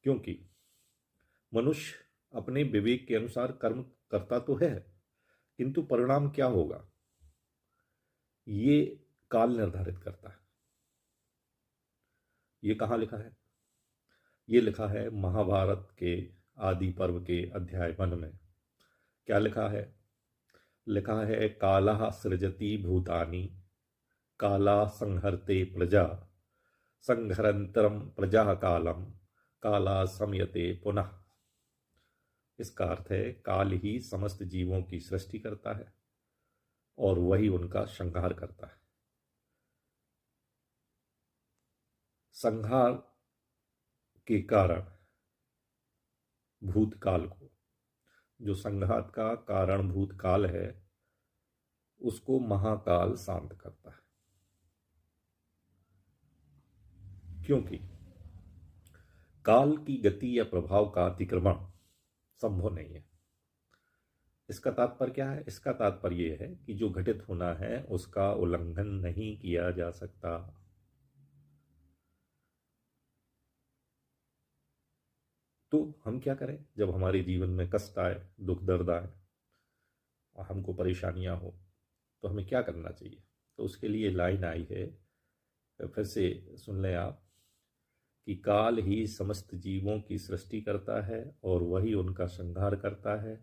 क्योंकि मनुष्य अपने विवेक के अनुसार कर्म करता तो है, किंतु परिणाम क्या होगा ये काल निर्धारित करता है। ये कहाँ लिखा है? ये लिखा है महाभारत के आदि पर्व के अध्याय 1 में। क्या लिखा है? लिखा है कालः सृजति भूतानि काला संहरते प्रजा संहरंतरम प्रजा कालम काला समयते पुनः। इसका अर्थ है काल ही समस्त जीवों की सृष्टि करता है और वही उनका संहार करता है। संहार के कारण भूतकाल को, जो संघात का कारण भूतकाल है, उसको महाकाल शांत करता है। क्योंकि काल की गति या प्रभाव का अतिक्रमण संभव नहीं है। इसका तात्पर्य क्या है? इसका तात्पर्य यह है कि जो घटित होना है उसका उल्लंघन नहीं किया जा सकता। तो हम क्या करें जब हमारे जीवन में कष्ट आए, दुख दर्द आए और हमको परेशानियां हो, तो हमें क्या करना चाहिए? तो उसके लिए लाइन आई है, फिर से सुन लें आप, कि काल ही समस्त जीवों की सृष्टि करता है और वही उनका संहार करता है।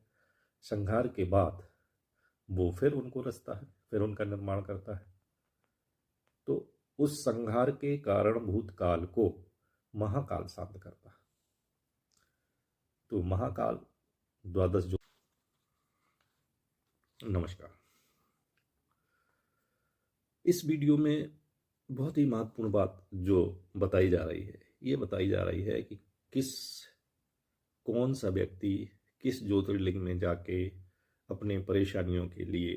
संहार के बाद वो फिर उनको रचता है, फिर उनका निर्माण करता है। तो उस संहार के कारणभूत काल को महाकाल शांत करता है। तो महाकाल द्वादश जो। नमस्कार। इस वीडियो में बहुत ही महत्वपूर्ण बात जो बताई जा रही है, ये बताई जा रही है कि कौन सा व्यक्ति किस ज्योतिर्लिंग में जाके अपने परेशानियों के लिए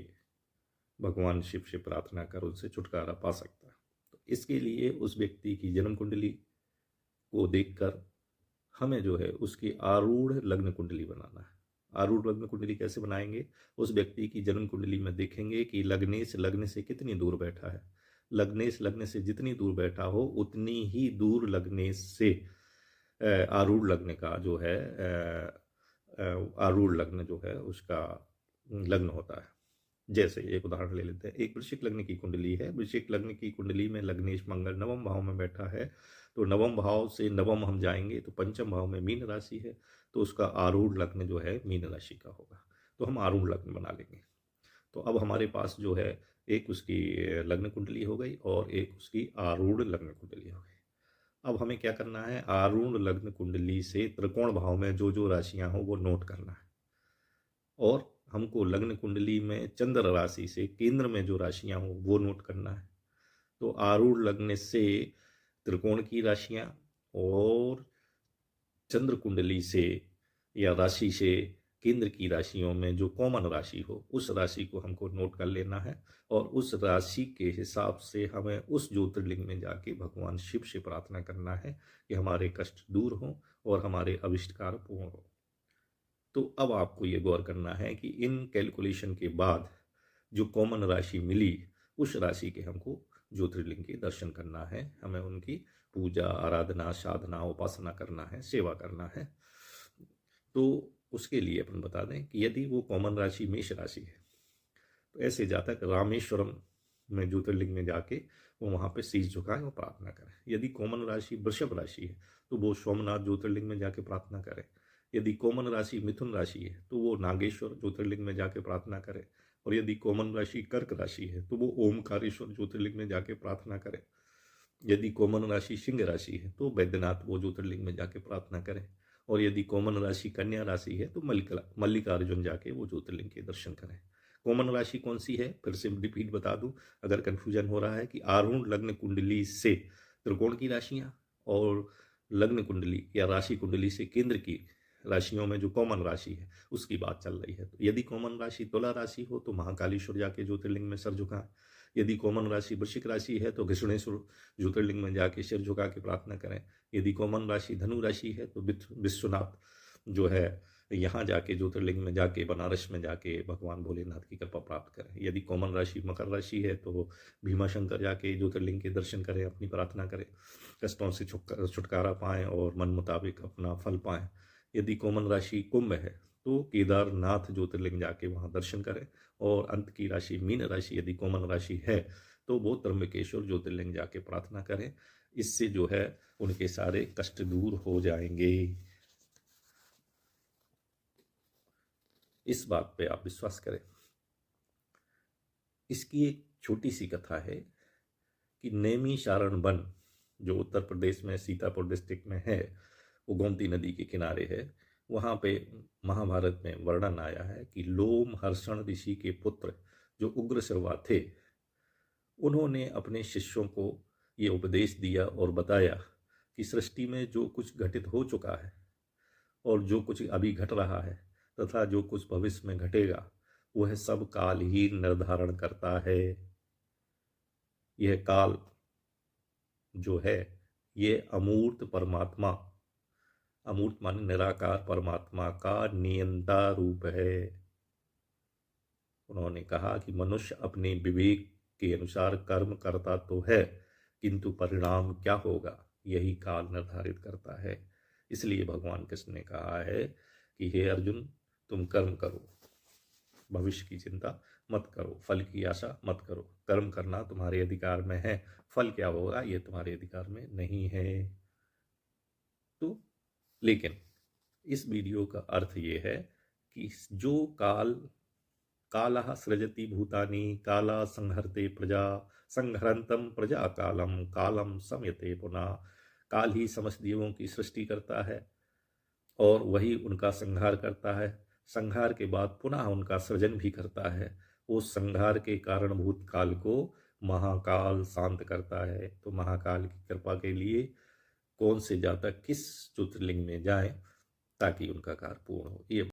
भगवान शिव से प्रार्थना कर उनसे छुटकारा पा सकता है। तो इसके लिए उस व्यक्ति की जन्म कुंडली को देखकर हमें जो है उसकी आरूढ़ लग्न कुंडली बनाना है। आरूढ़ लग्न कुंडली कैसे बनाएंगे? उस व्यक्ति की जन्म कुंडली में देखेंगे कि लग्नेश लग्न से कितनी दूर बैठा है। लग्नेश लग्न से जितनी दूर बैठा हो उतनी ही दूर लग्नेश से आरूढ़ लग्न का जो है आरूढ़ लग्न जो है उसका लग्न होता है। जैसे एक उदाहरण ले लेते हैं, एक वृश्चिक लग्न की कुंडली है। वृश्चिक लग्न की कुंडली में लग्नेश मंगल नवम भाव में बैठा है, तो नवम भाव से नवम हम जाएंगे तो पंचम भाव में मीन राशि है, तो उसका आरूढ़ लग्न जो है मीन राशि का होगा। तो हम आरूढ़ लग्न बना लेंगे। तो अब हमारे पास जो है एक उसकी लग्न कुंडली हो गई और एक उसकी आरूढ़ लग्न कुंडली हो गई। अब हमें क्या करना है? आरूढ़ लग्न कुंडली से त्रिकोण भाव में जो जो राशियां हो वो नोट करना है, और हमको लग्न कुंडली में चंद्र राशि से केंद्र में जो राशियां हो वो नोट करना है। तो आरूढ़ लग्न से त्रिकोण की राशियां और चंद्र कुंडली से या राशि से केंद्र की राशियों में जो कॉमन राशि हो उस राशि को हमको नोट कर लेना है, और उस राशि के हिसाब से हमें उस ज्योतिर्लिंग में जाके भगवान शिव से प्रार्थना करना है कि हमारे कष्ट दूर हों और हमारे अभिष्टकार पूर्ण हो। तो अब आपको ये गौर करना है कि इन कैलकुलेशन के बाद जो कॉमन राशि मिली उस राशि के हमको ज्योतिर्लिंग के दर्शन करना है, हमें उनकी पूजा आराधना साधना उपासना करना है, सेवा करना है। तो उसके लिए अपन बता दें कि यदि वो कॉमन राशि मेष राशि है तो ऐसे जातक रामेश्वरम में ज्योतिर्लिंग में जाके वो वहाँ पे शीश झुकाएं और प्रार्थना करें। यदि कॉमन राशि वृषभ राशि है तो वो सोमनाथ ज्योतिर्लिंग में जाके प्रार्थना करें। यदि कॉमन राशि मिथुन राशि है तो वो नागेश्वर ज्योतिर्लिंग में जाके प्रार्थना करें। और यदि कॉमन राशि कर्क राशि है तो वो ओमकारेश्वर ज्योतिर्लिंग में जाके प्रार्थना करें। यदि कॉमन राशि सिंह राशि है तो वैद्यनाथ वो ज्योतिर्लिंग में जाके प्रार्थना करें। और यदि कॉमन राशि कन्या राशि है तो मल्लिकार्जुन जाके वो ज्योतिर्लिंग के दर्शन करें। कॉमन राशि कौन सी है? फिर से रिपीट बता दूं अगर कंफ्यूजन हो रहा है, कि आरूढ़ लग्न कुंडली से त्रिकोण की राशियां और लग्न कुंडली या राशि कुंडली से केंद्र की राशियों में जो कॉमन राशि है उसकी बात चल रही है। तो यदि कॉमन राशि तुला राशि हो तो महाकालेश्वर जाके ज्योतिर्लिंग में सर झुकाएं। यदि कॉमन राशि वृश्चिक राशि है तो घृष्णेश्वर ज्योतिर्लिंग में जाके सिर झुका के प्रार्थना करें। यदि कॉमन राशि धनु राशि है तो विश्वनाथ जो है यहाँ जाके ज्योतिर्लिंग में जाके बनारस में जाके भगवान भोलेनाथ की कृपा प्राप्त करें। यदि कॉमन राशि मकर राशि है तो भीमाशंकर जाके ज्योतिर्लिंग के दर्शन करें, अपनी प्रार्थना करें, कष्टों से छुटकारा पाएं और मन मुताबिक अपना फल पाएं। यदि कॉमन राशि कुंभ है तो केदारनाथ ज्योतिर्लिंग जाके वहाँ दर्शन करें। और अंत की राशि मीन राशि यदि कॉमन राशि है तो वो त्र्यंबकेश्वर ज्योतिर्लिंग जाके प्रार्थना करें। इससे जो है उनके सारे कष्ट दूर हो जाएंगे। इस बात पे आप विश्वास करें। इसकी एक छोटी सी कथा है कि नैमिषारण वन जो उत्तर प्रदेश में सीतापुर डिस्ट्रिक्ट में है, वो गोमती नदी के किनारे है। वहाँ पे महाभारत में वर्णन आया है कि लोमहर्षण ऋषि के पुत्र जो उग्रश्रवा थे, उन्होंने अपने शिष्यों को ये उपदेश दिया और बताया कि सृष्टि में जो कुछ घटित हो चुका है और जो कुछ अभी घट रहा है तथा जो कुछ भविष्य में घटेगा, वह सब काल ही निर्धारण करता है। यह काल जो है ये अमूर्त परमात्मा, अमूर्त माने निराकार परमात्मा का नियंता रूप है। उन्होंने कहा कि मनुष्य अपने विवेक के अनुसार कर्म करता तो है, किंतु परिणाम क्या होगा यही काल निर्धारित करता है। इसलिए भगवान कृष्ण ने कहा है कि हे अर्जुन, तुम कर्म करो, भविष्य की चिंता मत करो, फल की आशा मत करो। कर्म करना तुम्हारे अधिकार में है, फल क्या होगा ये तुम्हारे अधिकार में नहीं है। तो लेकिन इस वीडियो का अर्थ ये है कि जो कालः सृजति भूतानि काला संहरते प्रजा संहरंतम प्रजा कालम कालम समयते पुनः। काल ही समस्त जीवों की सृष्टि करता है और वही उनका संहार करता है। संहार के बाद पुनः उनका सृजन भी करता है। उस संहार के कारणभूत काल को महाकाल शांत करता है। तो महाकाल की कृपा के लिए कौन से जातक किस ज्योतिर्लिंग में जाएं ताकि उनका कार्य पूर्ण हो। ये